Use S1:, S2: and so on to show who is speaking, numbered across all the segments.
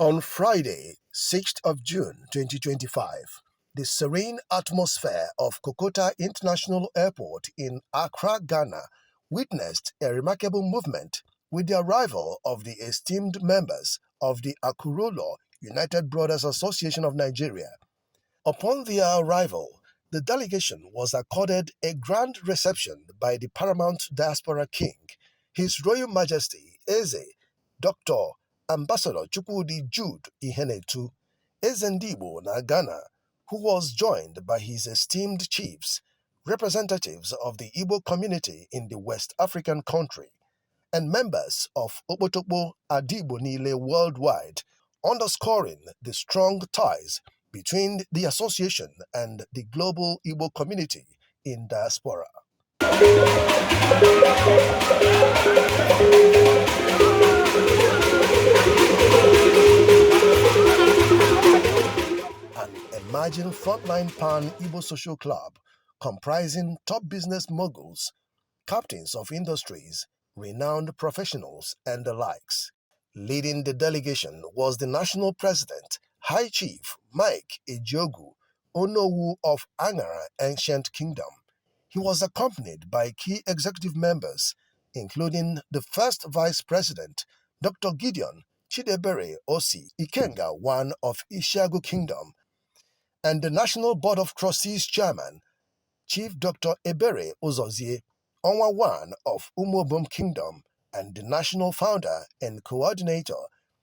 S1: On Friday, 6th of June 2025, the serene atmosphere of Kotoka International Airport in Accra, Ghana, witnessed a remarkable movement with the arrival of the esteemed members of the Akurulo United Brothers Association of Nigeria. Upon their arrival, the delegation was accorded a grand reception by the paramount diaspora king, His Royal Majesty Eze Dr. Ambassador Chukwudi Jude Ihenetu, Eze Ndi Igbo na Ghana, who was joined by his esteemed chiefs, representatives of the Igbo community in the West African country, and members of Okpotokpo Adigbo Nile worldwide, underscoring the strong ties between the association and the global Igbo community in diaspora. An emerging frontline pan-Igbo social club comprising top business moguls, captains of industries, renowned professionals, and the likes. Leading the delegation was the national president, High Chief Mike Ejiogu, Onowu of Angara Ancient Kingdom. He was accompanied by key executive members, including the first vice president, Dr. Gideon Chidebere Osi Ikenga I of Ishiagu Kingdom, and the National Board of Trustees chairman, Chief Dr. Ebere Uzozie, Onwa I of Umobom Kingdom, and the national founder and coordinator,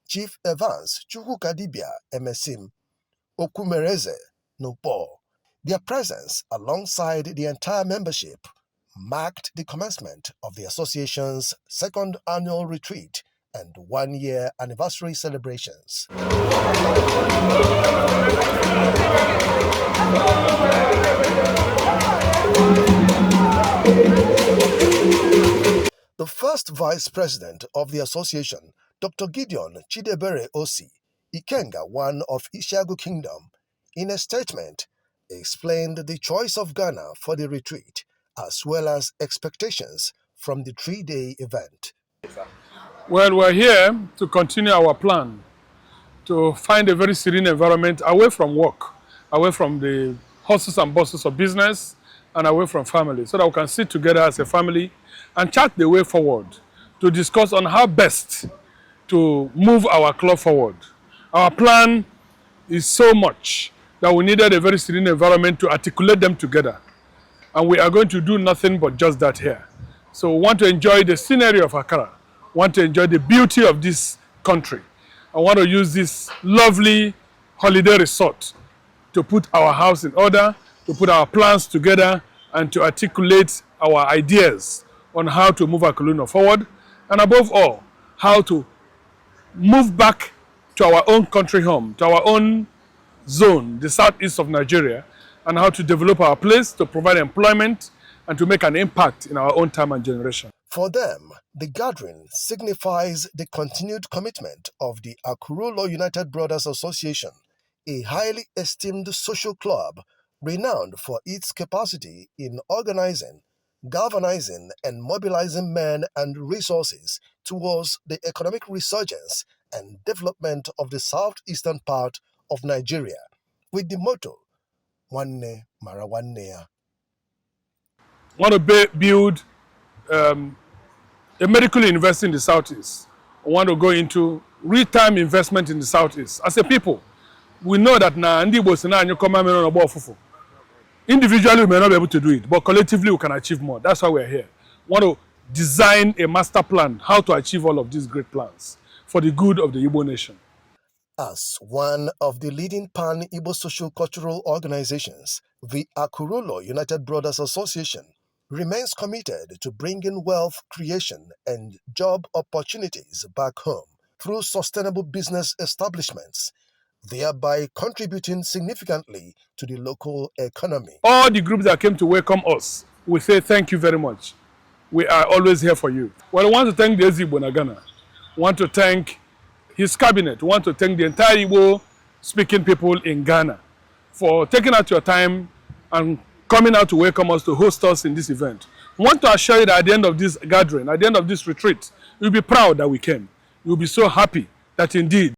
S1: Chief Evans Chukwukadibia Emesim Okumereze Nupo. Their presence alongside the entire membership marked the commencement of the association's second annual retreat and one-year anniversary celebrations. The first vice president of the association, Dr. Gideon Chidebere Osi Ikenga I of Ishiagu Kingdom, in a statement, explained the choice of Ghana for the retreat, as well as expectations from the three-day event.
S2: Well, we're here to continue our plan to find a very serene environment away from work, away from the hustles and bustles of business, and away from family, so that we can sit together as a family and chart the way forward to discuss on how best to move our club forward. Our plan is so much that we needed a very serene environment to articulate them together. And we are going to do nothing but just that here. So we want to enjoy the scenery of Accra, want to enjoy the beauty of this country. I want to use this lovely holiday resort to put our house in order, to put our plans together, and to articulate our ideas on how to move Akurulo forward, and above all, how to move back to our own country home, to our own zone, the southeast of Nigeria, and how to develop our place, to provide employment, and to make an impact in our own time and generation.
S1: For them, the gathering signifies the continued commitment of the Akurulo United Brothers Association, a highly esteemed social club renowned for its capacity in organizing, galvanizing, and mobilizing men and resources towards the economic resurgence and development of the southeastern part of Nigeria, with the motto, Wanne Mara Wanne.
S2: Want to build a medical university in the southeast. I want to go into real-time investment in the southeast. As a people, we know that individually we may not be able to do it, but collectively we can achieve more. That's why we're here. We want to design a master plan, how to achieve all of these great plans for the good of the Igbo nation.
S1: As one of the leading pan-Igbo social cultural organizations, the Akurulo United Brothers Association remains committed to bringing wealth creation and job opportunities back home through sustainable business establishments, thereby contributing significantly to the local economy.
S2: All the groups that came to welcome us, we say thank you very much. We are always here for you. Well, I want to thank the Eze Igbo Ghana. I want to thank his cabinet. I want to thank the entire Igbo-speaking people in Ghana for taking out your time and coming out to welcome us, to host us in this event. I want to assure you that at the end of this gathering, at the end of this retreat, you'll be proud that we came. You'll be so happy that indeed